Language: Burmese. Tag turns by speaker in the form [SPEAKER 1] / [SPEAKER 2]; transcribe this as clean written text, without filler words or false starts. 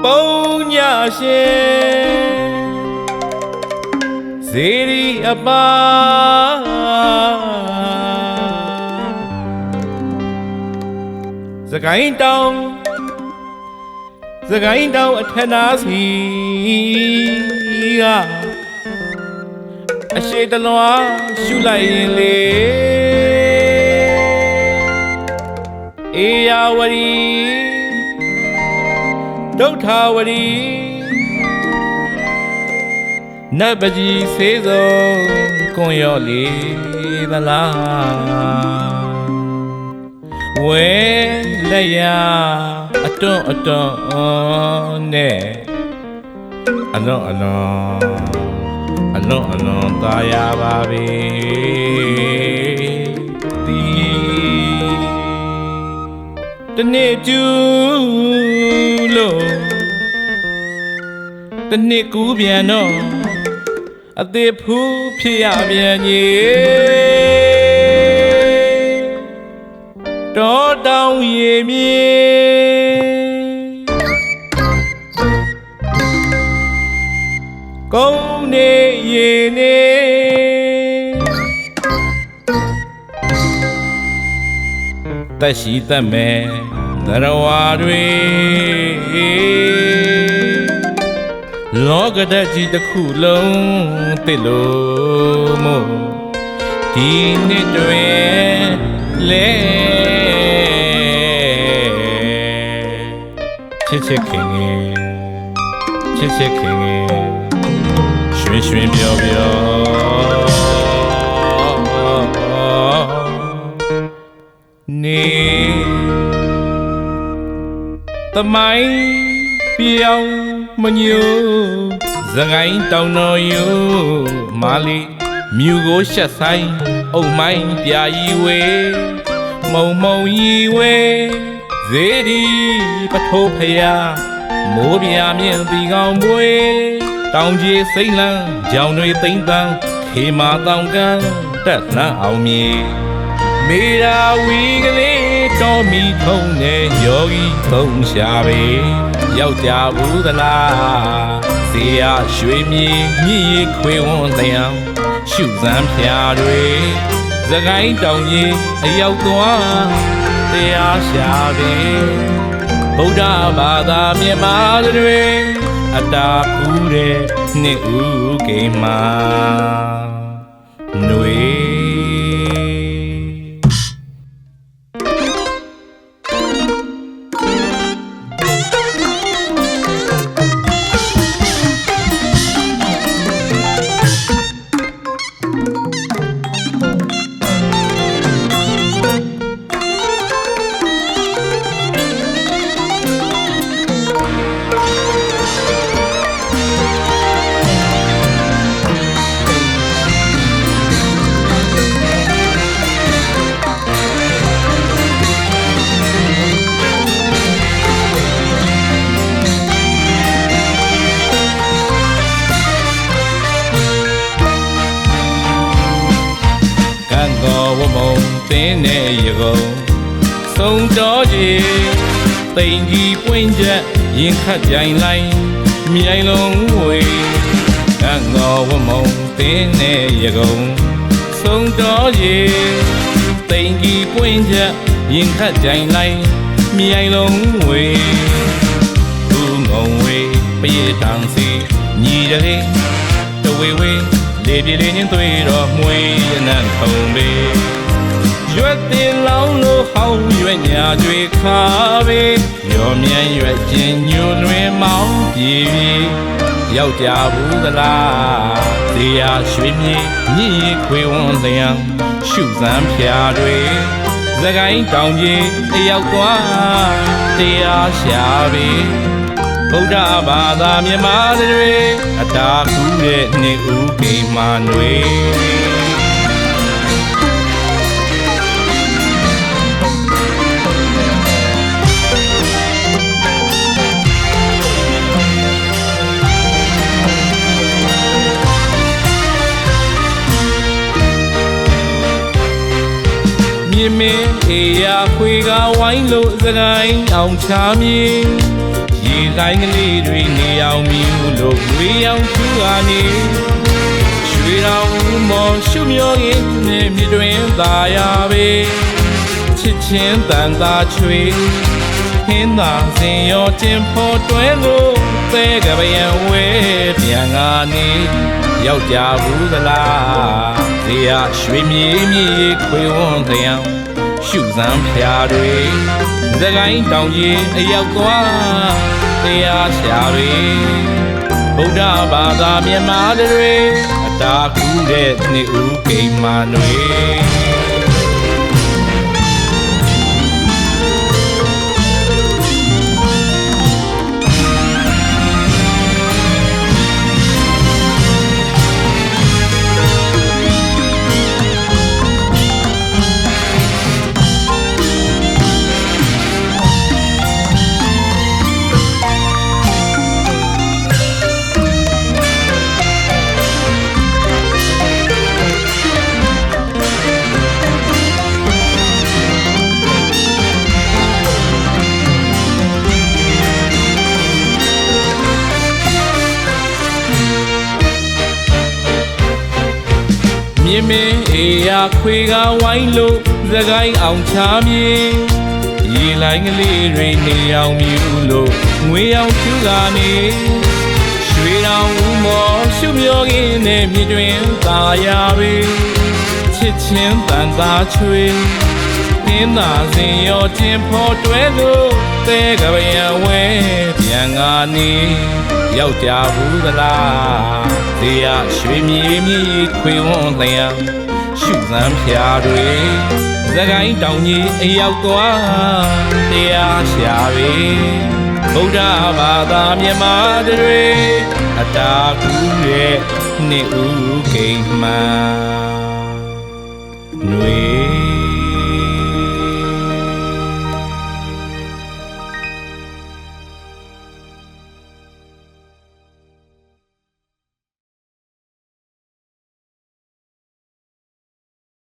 [SPEAKER 1] ပုံညာရှင်ဇေရီအပါစကိုင်းတောင်အထက်နာစီကအရှိတလွားရှုလိုက်ရင်လေအေယာဝရီဒုဋ္ဌာဝရီနတ်ပကြီးဆေးစုံကွန်ရော့လေသလားဝဲလက်ရအတွန်းနဲ့အလွန်သာရပါပြီဒီတနေ့ကျူလို့တနေ့ကူးပြန်တော့အသေးဖူးဖြစ်ရပြန်ကြီးတောတောင်ရေမြေကုန်းနေရေနေသက်ရှိသက်မဲ့သရဝါတွေလောကဓာတ်ကြီးတစ်ခုလုံးတစ်လို့မို့ဒီနှစ်တွင်လဲချစ်ခင်ငယ်ရွှင်ပျော်ပျော်နေသမိုင်းပြောင်းမညိုစကိုင်းတောင်တော်ယူမာလီမြူကိုရှက်ဆိုင်အုတ်မိုင်းပြာရီဝေမုံရီဝေဇေဒီပထိုးဖယားမိုးပြာမြင့်တီကောင်ပွေတောင်ကြီးစိမ့်လန်းကြောင်တွေသိမ့်တန်းခေမာတောင်ကန်းတက်လှမ်းအောင်မြေမေရာဝီကလေးတော်မီထုံးနဲ့ယောဂီသုံးရှာပေယောက်ျားဘူးသလားဇေယရွှေမြေမြည်ရီခွေဝန်းလျံရှုစမ်းဖြာတွေစကိုင်းတောင်ကြီးအရောက်သွားတရားရှာပေဗုဒ္ဓဘာသာမြန်မာတွေအတာကူးတဲ့နှစ်ဦးကိမနွေတင်းနဲ့ရကုန်ဆုံးတော်ကြီးတိမ်ကြီးပွင့်ချက်ရင်ခတ်ကြိုင်လိုက်မြိုင်လုံးဝေကံတော်ဝမုံတင်းနဲ့ရကုန်ဆုံးတော်ကြီးတိမ်ကြီးပွင့်ချက်ရင်ခတ်ကြိုင်လိုက်မြိုင်လုံးဝေဘူးငုံဝေပြေးတန်းစီညီတလေးတဝေဝေလေပြေးလေးချင်းတွေ့တော့မွေးရနံထုံပေရွက်တင်လောင်းလို့ဟောင်းရွက်ညာကြွေခါပေရောမြန်ရွက်ချင်းညိုလွင်မောင်းပြေပြေယောက်ျားဘူးသလားဇေယရွှေမြေမြည်ရီခွေဝန်းလျံရှုစမ်းဖြာတွေစကိုင်းတောင်ကြီးအရောက်သွားတရားရှာပေဗုဒ္ဓဘာသာမြန်မာတွေအတာကူးတဲ့နှစ်ဦးကိမနွေမြင်မင်းအေယာခွေကဝိုင်းလို့စကိုင်းအောင်ချာမြေရေ တိုင်းကလေးတွေနေအောင်မြူလို့ဝေးအောင်သူကနေရွှေတော်ဦးမော်ရှုမျောရင်းနဲ့မြတွင်သာယာပဲချစ်ချင်းတန်သာချွေဟင်းသာစင်ရောတင်ဖို့တွဲလို့သဲကပယံဝဲပြန်ကနေရောက်ကြဘူးသလားဇေယရွှေမြေမြေခွေဝွန်တရားရှုစမ်းဖျားတွေသကိုင်းတောင်ကြီးအရောက်သွားတရားချာတွေဗုဒ္ဓဘာသာမြန်မာတွေအတားကူးတဲ့နှစ်ဦးကိမ္မာတွေမြင်းမင်းအေယာခွေကဝိုင်းလို့သကိုင်းအောင်ချာမြေရေလိုင်းကလေးတွေနေအောင်မြူလို့ငွေအောင်ဖြူကနေရွှေတော်ဦးမော်ရှုမျောရင်းနဲ့မြတွင်သာယာပဲချစ်ချင်းတန်သာချွေဟင်းသာစင်ရောတင်ဖို့တွဲလို့သဲကပယံဝဲပြန်ကနေရောက်ကြဘူးသလားဇေယရွှေမြေမြေခွေဝွန်လျံရှုစမ်းဖျားတွေသကိုင်းတောင်ကြီးအရောက်သွားတရားရှာပဲဗုဒ္ဓဘာသာမြန်မာတွေအတားကူးရဲ့နှစ်ဦးကိမ္မာနွေ